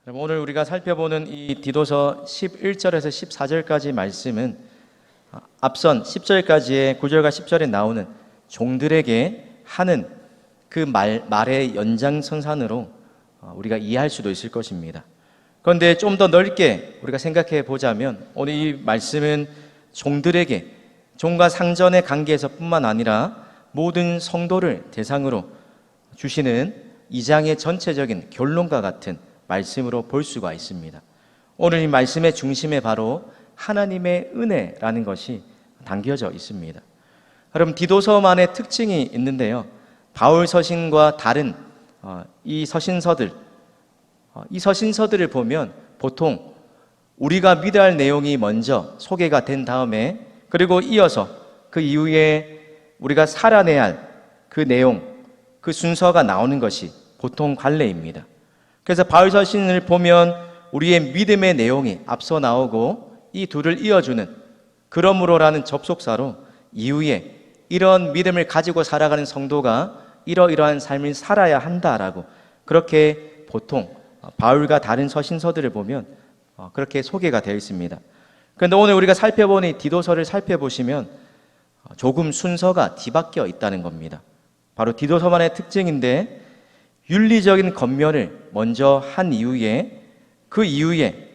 오늘 우리가 살펴보는 이 디도서 11절에서 14절까지 말씀은 앞선 10절까지의 9절과 10절에 나오는 종들에게 하는 그 말의 연장선상으로 우리가 이해할 수도 있을 것입니다. 그런데 좀 더 넓게 우리가 생각해 보자면 오늘 이 말씀은 종들에게 종과 상전의 관계에서 뿐만 아니라 모든 성도를 대상으로 주시는 이 장의 전체적인 결론과 같은 말씀으로 볼 수가 있습니다. 오늘 이 말씀의 중심에 바로 하나님의 은혜라는 것이 담겨져 있습니다. 여러분, 디도서만의 특징이 있는데요, 바울 서신과 다른 이 서신서들을 보면 보통 우리가 믿어야 할 내용이 먼저 소개가 된 다음에 그리고 이어서 그 이후에 우리가 살아내야 할 그 내용, 그 순서가 나오는 것이 보통 관례입니다. 그래서 바울 서신을 보면 우리의 믿음의 내용이 앞서 나오고 이 둘을 이어주는 그러므로라는 접속사로 이후에 이런 믿음을 가지고 살아가는 성도가 이러이러한 삶을 살아야 한다라고 그렇게 보통 바울과 다른 서신서들을 보면 그렇게 소개가 되어 있습니다. 그런데 오늘 우리가 살펴보는 이 디도서를 살펴보시면 조금 순서가 뒤바뀌어 있다는 겁니다. 바로 디도서만의 특징인데 윤리적인 권면을 먼저 한 이후에 그 이후에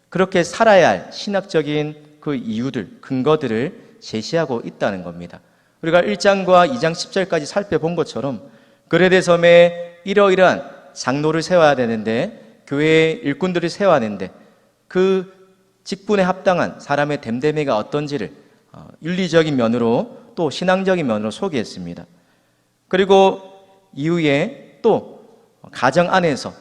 그렇게 살아야 할 신학적인 그 이유들, 근거들을 제시하고 있다는 겁니다. 우리가 1장과 2장 10절까지 살펴본 것처럼 그레데 섬에 이러이러한 장로를 세워야 되는데 교회의 일꾼들을 세워야 하는데 그 직분에 합당한 사람의 됨됨이가 어떤지를 윤리적인 면으로 또 신앙적인 면으로 소개했습니다. 그리고 이후에 또 가정 안에서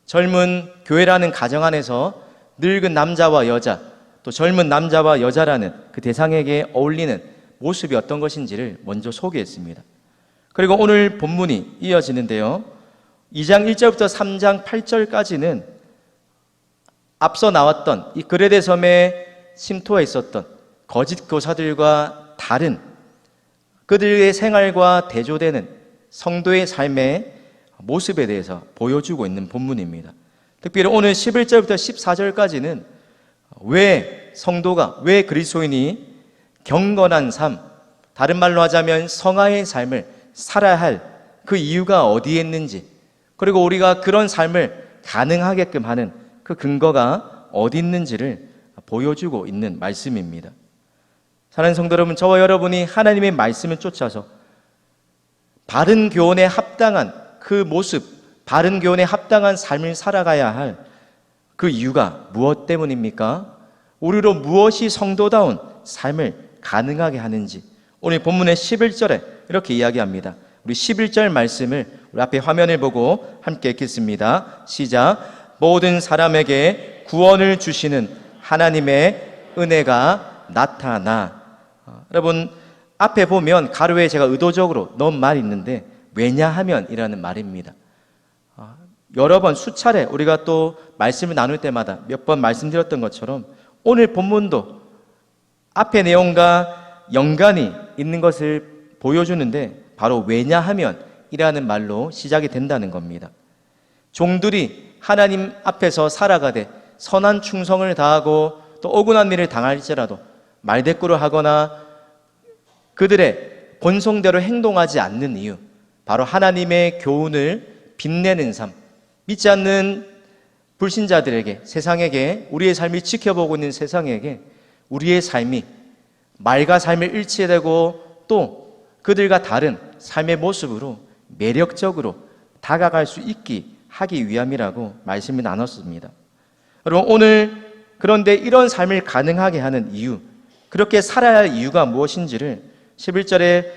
젊은 교회라는 가정 안에서 늙은 남자와 여자 또 젊은 남자와 여자라는 그 대상에게 어울리는 모습이 어떤 것인지를 먼저 소개했습니다. 그리고 오늘 본문이 이어지는데요, 2장 1절부터 3장 8절까지는 앞서 나왔던 이 그레데 섬에 침투해 있었던 거짓 교사들과 다른 그들의 생활과 대조되는 성도의 삶의 모습에 대해서 보여주고 있는 본문입니다. 특별히 오늘 11절부터 14절까지는 왜 성도가, 왜 그리스도인이 경건한 삶, 다른 말로 하자면 성화의 삶을 살아야 할 그 이유가 어디에 있는지, 그리고 우리가 그런 삶을 가능하게끔 하는 그 근거가 어디 있는지를 보여주고 있는 말씀입니다. 사랑하는 성도 여러분, 저와 여러분이 하나님의 말씀을 쫓아서 바른 교훈에 합당한 그 모습, 바른 교훈에 합당한 삶을 살아가야 할 그 이유가 무엇 때문입니까? 우리로 무엇이 성도다운 삶을 가능하게 하는지 오늘 본문의 11절에 이렇게 이야기합니다. 우리 11절 말씀을 우리 앞에 화면을 보고 함께 읽겠습니다. 시작. 모든 사람에게 구원을 주시는 하나님의 은혜가 나타나. 여러분, 앞에 보면 가로에 제가 의도적으로 넣은 말이 있는데 왜냐하면 이라는 말입니다. 여러 번 수차례 우리가 또 말씀을 나눌 때마다 몇 번 말씀드렸던 것처럼 오늘 본문도 앞의 내용과 연관이 있는 것을 보여주는데 바로 왜냐하면 이라는 말로 시작이 된다는 겁니다. 종들이 하나님 앞에서 살아가되 선한 충성을 다하고 또 억울한 일을 당할지라도 말대꾸를 하거나 그들의 본성대로 행동하지 않는 이유, 바로 하나님의 교훈을 빛내는 삶, 믿지 않는 불신자들에게, 세상에게, 우리의 삶을 지켜보고 있는 세상에게 우리의 삶이 말과 삶을 일치되고 또 그들과 다른 삶의 모습으로 매력적으로 다가갈 수 있게 하기 위함이라고 말씀을 나눴습니다. 여러분, 오늘 그런데 이런 삶을 가능하게 하는 이유, 그렇게 살아야 할 이유가 무엇인지를 11절에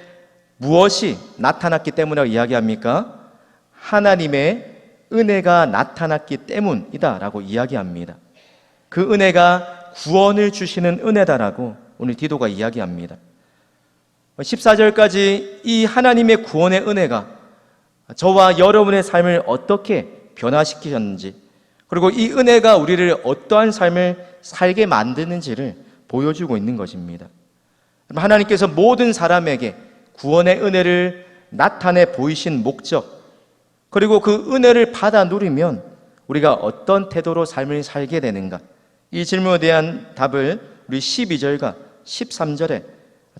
무엇이 나타났기 때문이라고 이야기합니까? 하나님의 은혜가 나타났기 때문이다 라고 이야기합니다. 그 은혜가 구원을 주시는 은혜다라고 오늘 디도가 이야기합니다. 14절까지 이 하나님의 구원의 은혜가 저와 여러분의 삶을 어떻게 변화시키셨는지, 그리고 이 은혜가 우리를 어떠한 삶을 살게 만드는지를 보여주고 있는 것입니다. 하나님께서 모든 사람에게 구원의 은혜를 나타내 보이신 목적, 그리고 그 은혜를 받아 누리면 우리가 어떤 태도로 삶을 살게 되는가? 이 질문에 대한 답을 우리 12절과 13절에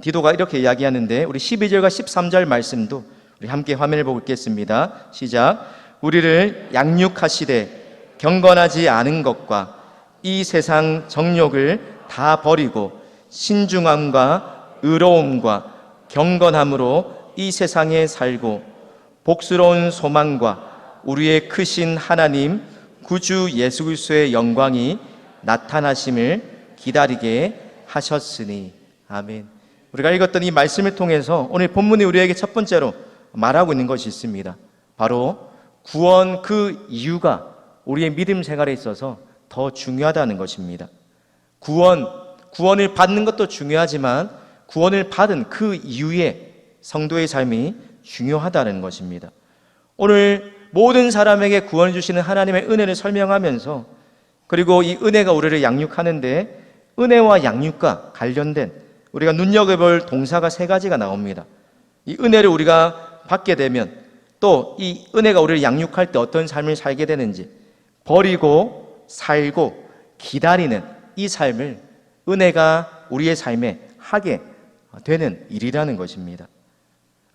디도가 이렇게 이야기하는데, 우리 12절과 13절 말씀도 우리 함께 화면을 보고 읽겠습니다. 시작. 우리를 양육하시되 경건하지 않은 것과 이 세상 정욕을 다 버리고 신중함과 의로움과 경건함으로 이 세상에 살고 복스러운 소망과 우리의 크신 하나님 구주 예수 그리스도의 영광이 나타나심을 기다리게 하셨으니. 아멘. 우리가 읽었던 이 말씀을 통해서 오늘 본문이 우리에게 첫 번째로 말하고 있는 것이 있습니다. 바로 구원, 그 이유가 우리의 믿음 생활에 있어서 더 중요하다는 것입니다. 구원을 받는 것도 중요하지만 구원을 받은 그 이후에 성도의 삶이 중요하다는 것입니다. 오늘 모든 사람에게 구원을 주시는 하나님의 은혜를 설명하면서, 그리고 이 은혜가 우리를 양육하는데 은혜와 양육과 관련된 우리가 눈여겨볼 동사가 세 가지가 나옵니다. 이 은혜를 우리가 받게 되면 또 이 은혜가 우리를 양육할 때 어떤 삶을 살게 되는지, 버리고 살고 기다리는 이 삶을 은혜가 우리의 삶에 하게 되는 일이라는 것입니다.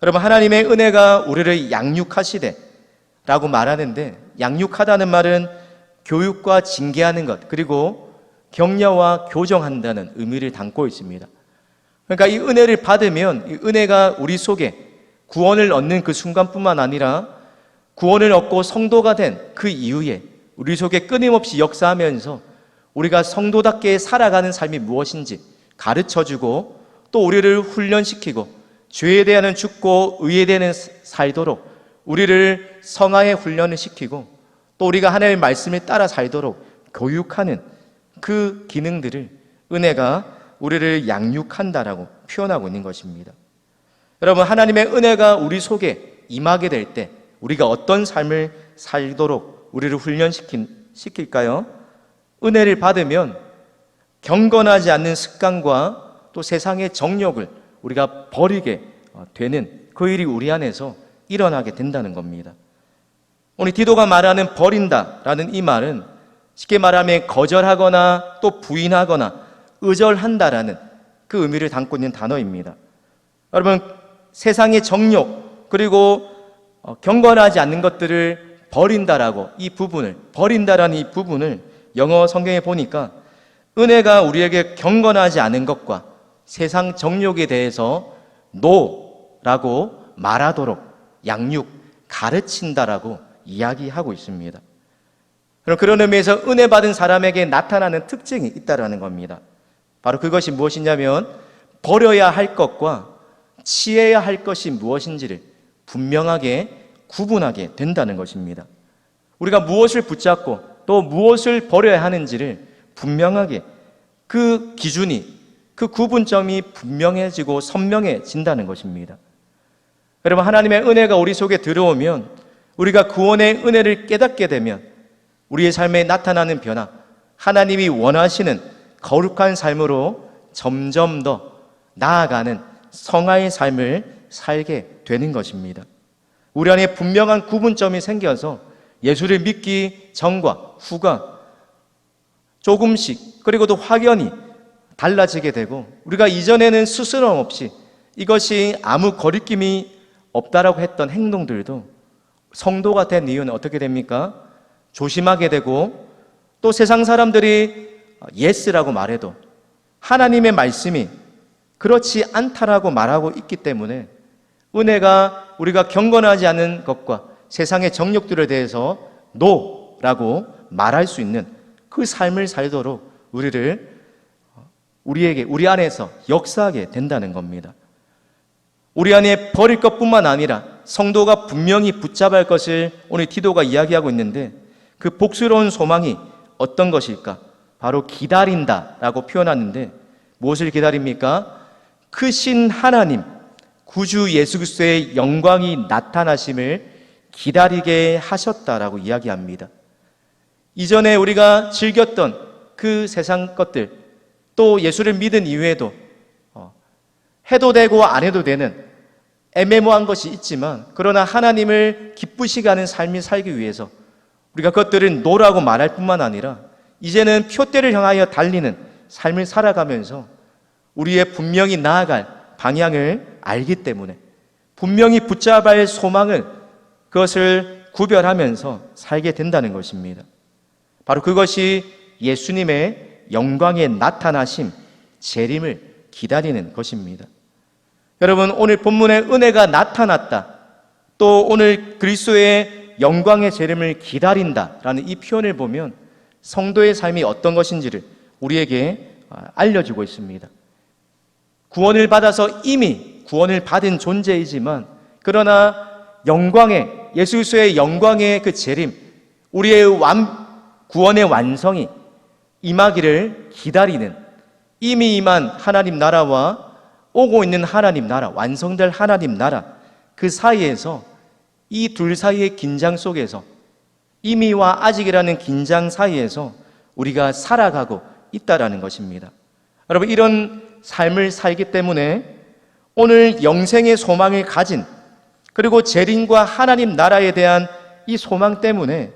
여러분, 하나님의 은혜가 우리를 양육하시되 라고 말하는데, 양육하다는 말은 교육과 징계하는 것, 그리고 격려와 교정한다는 의미를 담고 있습니다. 그러니까 이 은혜를 받으면 이 은혜가 우리 속에 구원을 얻는 그 순간뿐만 아니라 구원을 얻고 성도가 된 그 이후에 우리 속에 끊임없이 역사하면서 우리가 성도답게 살아가는 삶이 무엇인지 가르쳐주고, 또 우리를 훈련시키고 죄에 대하여는 죽고 의에 대하여는 살도록 우리를 성화의 훈련을 시키고, 또 우리가 하나님의 말씀에 따라 살도록 교육하는 그 기능들을 은혜가 우리를 양육한다라고 표현하고 있는 것입니다. 여러분, 하나님의 은혜가 우리 속에 임하게 될 때 우리가 어떤 삶을 살도록 우리를 훈련시킬까요? 은혜를 받으면 경건하지 않는 습관과 또 세상의 정욕을 우리가 버리게 되는 그 일이 우리 안에서 일어나게 된다는 겁니다. 오늘 디도가 말하는 버린다라는 이 말은 쉽게 말하면 거절하거나 또 부인하거나 의절한다라는 그 의미를 담고 있는 단어입니다. 여러분, 세상의 정욕 그리고 경건하지 않는 것들을 버린다라고 버린다라는 이 부분을 영어 성경에 보니까 은혜가 우리에게 경건하지 않은 것과 세상 정욕에 대해서 노라고 말하도록 양육, 가르친다라고 이야기하고 있습니다. 그런 의미에서 은혜 받은 사람에게 나타나는 특징이 있다라는 겁니다. 바로 그것이 무엇이냐면 버려야 할 것과 취해야 할 것이 무엇인지를 분명하게 구분하게 된다는 것입니다. 우리가 무엇을 붙잡고 또 무엇을 버려야 하는지를 분명하게 그 기준이, 그 구분점이 분명해지고 선명해진다는 것입니다. 여러분, 하나님의 은혜가 우리 속에 들어오면, 우리가 구원의 은혜를 깨닫게 되면 우리의 삶에 나타나는 변화, 하나님이 원하시는 거룩한 삶으로 점점 더 나아가는 성화의 삶을 살게 되는 것입니다. 우리 안에 분명한 구분점이 생겨서 예수를 믿기 전과 후가 조금씩, 그리고 또 확연히 달라지게 되고, 우리가 이전에는 스스럼 없이 이것이 아무 거리낌이 없다라고 했던 행동들도 성도가 된 이유는 어떻게 됩니까? 조심하게 되고, 또 세상 사람들이 예스라고 말해도 하나님의 말씀이 그렇지 않다라고 말하고 있기 때문에 은혜가 우리가 경건하지 않은 것과 세상의 정욕들에 대해서 노라고 말할 수 있는 그 삶을 살도록 우리 안에서 역사하게 된다는 겁니다. 우리 안에 버릴 것뿐만 아니라 성도가 분명히 붙잡아야 할 것을 오늘 디도가 이야기하고 있는데, 그 복스러운 소망이 어떤 것일까? 바로 기다린다라고 표현하는데, 무엇을 기다립니까? 크신 하나님 구주 예수 그리스도의 영광이 나타나심을 기다리게 하셨다라고 이야기합니다. 이전에 우리가 즐겼던 그 세상 것들, 또 예수를 믿은 이후에도 해도 되고 안 해도 되는 애매모호한 것이 있지만, 그러나 하나님을 기쁘시게 하는 삶을 살기 위해서 우리가 그것들을 노라고 말할 뿐만 아니라 이제는 표대를 향하여 달리는 삶을 살아가면서 우리의 분명히 나아갈 방향을 알기 때문에 분명히 붙잡아야 할 소망을 그것을 구별하면서 살게 된다는 것입니다. 바로 그것이 예수님의 영광의 나타나심, 재림을 기다리는 것입니다. 여러분, 오늘 본문에 은혜가 나타났다, 또 오늘 그리스도의 영광의 재림을 기다린다라는 이 표현을 보면 성도의 삶이 어떤 것인지를 우리에게 알려주고 있습니다. 구원을 받아서 이미 구원을 받은 존재이지만 그러나 영광의, 예수 그리스도의 영광의 그 재림, 우리의 구원의 완성이 임하기를 기다리는, 이미 임한 하나님 나라와 오고 있는 하나님 나라, 완성될 하나님 나라, 그 사이에서, 이 둘 사이의 긴장 속에서, 이미와 아직이라는 긴장 사이에서 우리가 살아가고 있다라는 것입니다. 여러분, 이런 삶을 살기 때문에 오늘 영생의 소망을 가진, 그리고 재림과 하나님 나라에 대한 이 소망 때문에,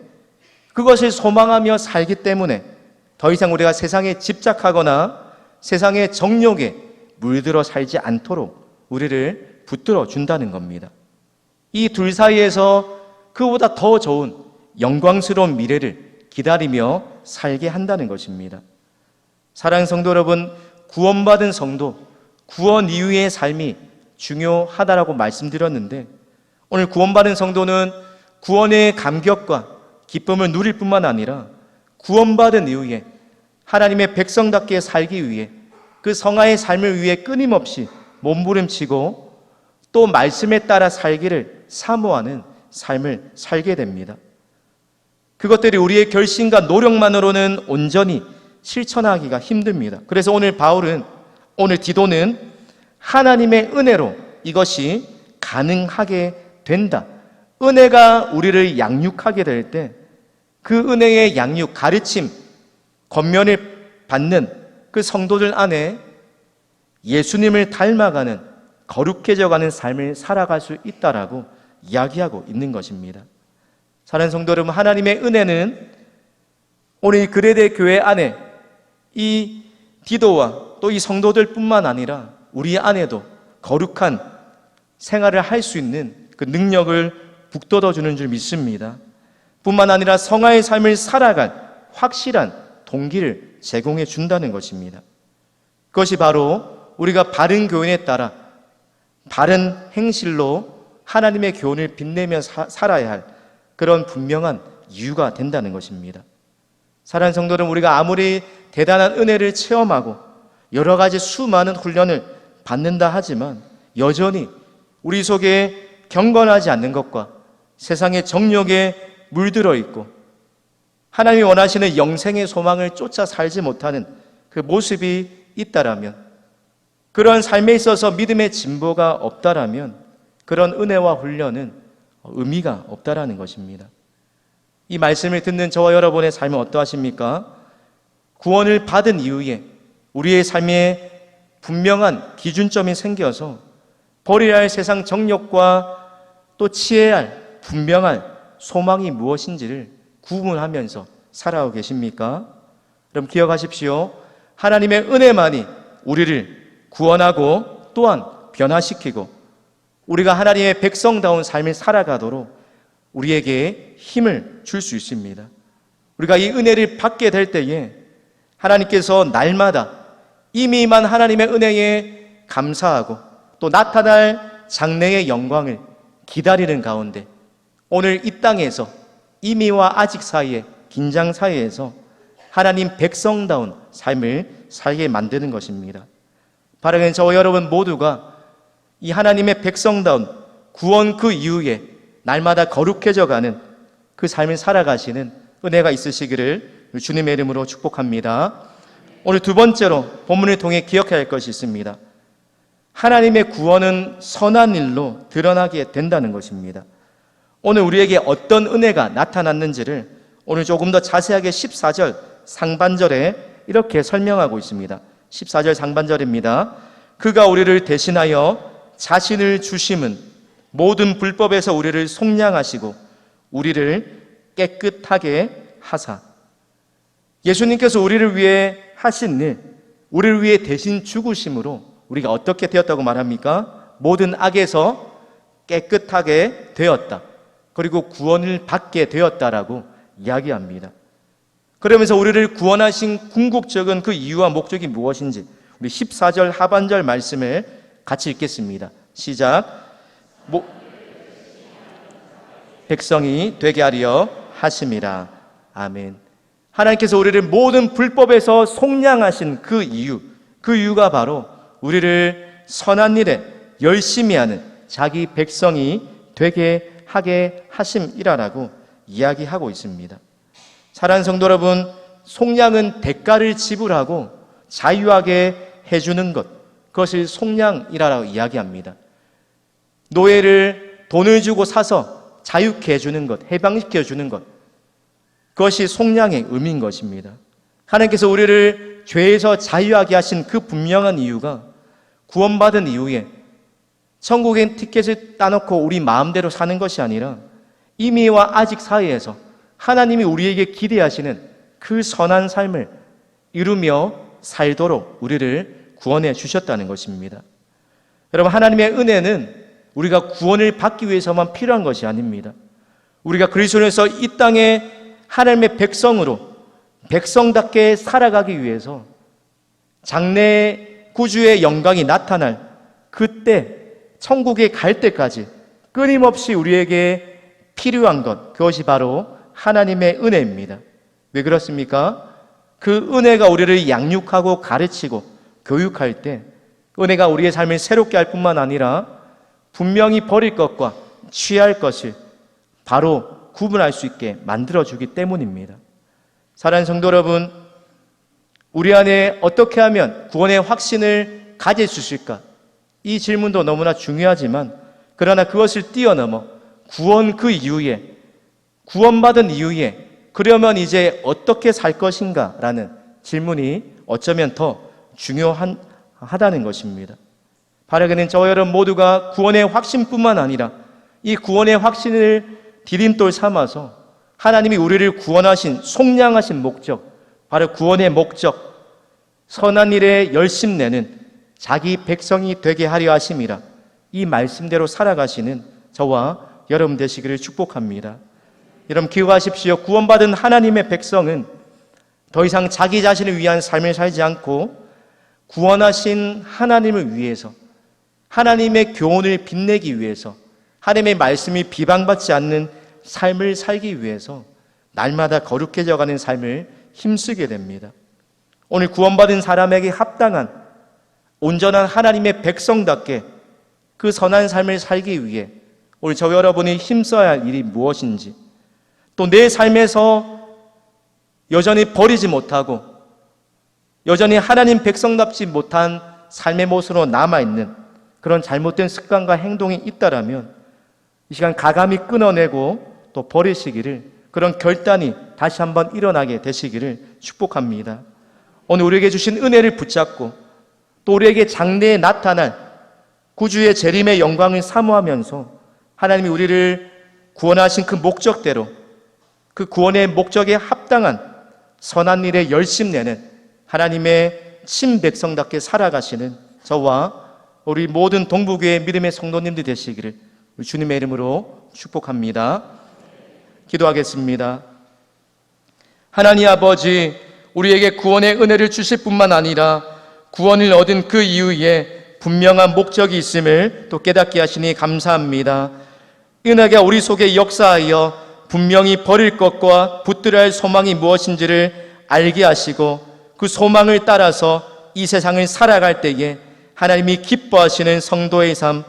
그것을 소망하며 살기 때문에 더 이상 우리가 세상에 집착하거나 세상의 정욕에 물들어 살지 않도록 우리를 붙들어 준다는 겁니다. 이 둘 사이에서 그보다 더 좋은 영광스러운 미래를 기다리며 살게 한다는 것입니다. 사랑하는 성도 여러분, 구원받은 성도, 구원 이후의 삶이 중요하다라고 말씀드렸는데, 오늘 구원받은 성도는 구원의 감격과 기쁨을 누릴 뿐만 아니라 구원받은 이후에 하나님의 백성답게 살기 위해, 그 성화의 삶을 위해 끊임없이 몸부림치고 또 말씀에 따라 살기를 사모하는 삶을 살게 됩니다. 그것들이 우리의 결심과 노력만으로는 온전히 실천하기가 힘듭니다. 그래서 오늘 디도는 하나님의 은혜로 이것이 가능하게 된다. 은혜가 우리를 양육하게 될 때 그 은혜의 양육, 가르침, 권면을 받는 그 성도들 안에 예수님을 닮아가는, 거룩해져가는 삶을 살아갈 수 있다라고 이야기하고 있는 것입니다. 사랑하는 성도 여러분, 하나님의 은혜는 오늘 그레데 교회 안에 이 디도와 또 이 성도들 뿐만 아니라 우리 안에도 거룩한 생활을 할 수 있는 그 능력을 북돋워 주는 줄 믿습니다. 뿐만 아니라 성화의 삶을 살아갈 확실한 동기를 제공해 준다는 것입니다. 그것이 바로 우리가 바른 교훈에 따라 바른 행실로 하나님의 교훈을 빛내며 살아야 할 그런 분명한 이유가 된다는 것입니다. 사랑하는 성도들은 우리가 아무리 대단한 은혜를 체험하고 여러 가지 수많은 훈련을 받는다 하지만 여전히 우리 속에 경건하지 않는 것과 세상의 정욕에 물들어 있고 하나님이 원하시는 영생의 소망을 쫓아 살지 못하는 그 모습이 있다라면, 그런 삶에 있어서 믿음의 진보가 없다라면 그런 은혜와 훈련은 의미가 없다라는 것입니다. 이 말씀을 듣는 저와 여러분의 삶은 어떠하십니까? 구원을 받은 이후에 우리의 삶에 분명한 기준점이 생겨서 버려야 할 세상 정욕과 또 취해야 할 분명한 소망이 무엇인지를 구분하면서 살아오고 계십니까? 그럼 기억하십시오. 하나님의 은혜만이 우리를 구원하고 또한 변화시키고 우리가 하나님의 백성다운 삶을 살아가도록 우리에게 힘을 줄 수 있습니다. 우리가 이 은혜를 받게 될 때에 하나님께서 날마다 이미 임한 하나님의 은혜에 감사하고 또 나타날 장래의 영광을 기다리는 가운데 오늘 이 땅에서 이미와 아직 사이에, 긴장 사이에서 하나님 백성다운 삶을 살게 만드는 것입니다. 바라는 저와 여러분 모두가 이 하나님의 백성다운 구원 그 이후에 날마다 거룩해져가는 그 삶을 살아가시는 은혜가 있으시기를 주님의 이름으로 축복합니다. 오늘 두 번째로 본문을 통해 기억해야 할 것이 있습니다. 하나님의 구원은 선한 일로 드러나게 된다는 것입니다. 오늘 우리에게 어떤 은혜가 나타났는지를 오늘 조금 더 자세하게 14절 상반절에 이렇게 설명하고 있습니다. 14절 상반절입니다. 그가 우리를 대신하여 자신을 주심은 모든 불법에서 우리를 속량하시고 우리를 깨끗하게 하사. 예수님께서 우리를 위해 하신 일, 우리를 위해 대신 죽으심으로 우리가 어떻게 되었다고 말합니까? 모든 악에서 깨끗하게 되었다. 그리고 구원을 받게 되었다라고 이야기합니다. 그러면서 우리를 구원하신 궁극적인 그 이유와 목적이 무엇인지 우리 14절 하반절 말씀을 같이 읽겠습니다. 시작. 백성이 되게 하려 하심이라. 아멘. 하나님께서 우리를 모든 불법에서 속량하신 그 이유가 바로 우리를 선한 일에 열심히 하는 자기 백성이 되게 하게 하심이라고 이야기하고 있습니다. 사랑하는 성도 여러분, 속량은 대가를 지불하고 자유하게 해주는 것, 그것을 속량이라고 이야기합니다. 노예를 돈을 주고 사서 자유케 해주는 것, 해방시켜 주는 것, 그것이 속량의 의미인 것입니다. 하나님께서 우리를 죄에서 자유하게 하신 그 분명한 이유가 구원받은 이후에 천국의 티켓을 따놓고 우리 마음대로 사는 것이 아니라 이미와 아직 사이에서 하나님이 우리에게 기대하시는 그 선한 삶을 이루며 살도록 우리를 구원해 주셨다는 것입니다. 여러분, 하나님의 은혜는 우리가 구원을 받기 위해서만 필요한 것이 아닙니다. 우리가 그리스도에서 이 땅에 하나님의 백성으로 백성답게 살아가기 위해서 장래 구주의 영광이 나타날 그때 천국에 갈 때까지 끊임없이 우리에게 필요한 것, 그것이 바로 하나님의 은혜입니다. 왜 그렇습니까? 그 은혜가 우리를 양육하고 가르치고 교육할 때 은혜가 우리의 삶을 새롭게 할 뿐만 아니라 분명히 버릴 것과 취할 것을 바로 구분할 수 있게 만들어주기 때문입니다. 사랑하는 성도 여러분, 우리 안에 어떻게 하면 구원의 확신을 가질 수 있을까? 이 질문도 너무나 중요하지만 그러나 그것을 뛰어넘어 구원 그 이후에, 구원받은 이후에 그러면 이제 어떻게 살 것인가? 라는 질문이 어쩌면 더 중요하다는 것입니다. 바라기는 저와 여러분 모두가 구원의 확신뿐만 아니라 이 구원의 확신을 디딤돌 삼아서 하나님이 우리를 구원하신 속량하신 목적, 바로 구원의 목적, 선한 일에 열심 내는 자기 백성이 되게 하려 하심이라, 이 말씀대로 살아가시는 저와 여러분 되시기를 축복합니다. 여러분 기억하십시오. 구원받은 하나님의 백성은 더 이상 자기 자신을 위한 삶을 살지 않고 구원하신 하나님을 위해서, 하나님의 교훈을 빛내기 위해서, 하나님의 말씀이 비방받지 않는 삶을 살기 위해서 날마다 거룩해져가는 삶을 힘쓰게 됩니다. 오늘 구원받은 사람에게 합당한 온전한 하나님의 백성답게 그 선한 삶을 살기 위해 오늘 저 여러분이 힘써야 할 일이 무엇인지, 또 내 삶에서 여전히 버리지 못하고 여전히 하나님 백성답지 못한 삶의 모습으로 남아있는 그런 잘못된 습관과 행동이 있다라면 이 시간 가감히 끊어내고 또 버리시기를, 그런 결단이 다시 한번 일어나게 되시기를 축복합니다. 오늘 우리에게 주신 은혜를 붙잡고 또 우리에게 장래에 나타날 구주의 재림의 영광을 사모하면서 하나님이 우리를 구원하신 그 목적대로, 그 구원의 목적에 합당한 선한 일에 열심 내는 하나님의 친백성답게 살아가시는 저와 우리 모든 동부교회 믿음의 성도님들 되시기를 주님의 이름으로 축복합니다. 기도하겠습니다. 하나님 아버지, 우리에게 구원의 은혜를 주실 뿐만 아니라 구원을 얻은 그 이후에 분명한 목적이 있음을 또 깨닫게 하시니 감사합니다. 은혜가 우리 속에 역사하여 분명히 버릴 것과 붙들어야 할 소망이 무엇인지를 알게 하시고 그 소망을 따라서 이 세상을 살아갈 때에 하나님이 기뻐하시는 성도의 삶,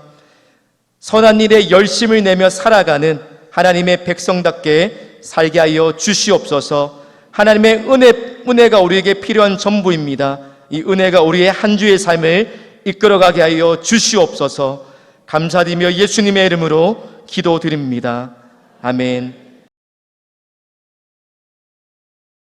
선한 일에 열심을 내며 살아가는 하나님의 백성답게 살게 하여 주시옵소서. 하나님의 은혜가 우리에게 필요한 전부입니다. 이 은혜가 우리의 한 주의 삶을 이끌어가게 하여 주시옵소서. 감사드리며 예수님의 이름으로 기도드립니다. 아멘.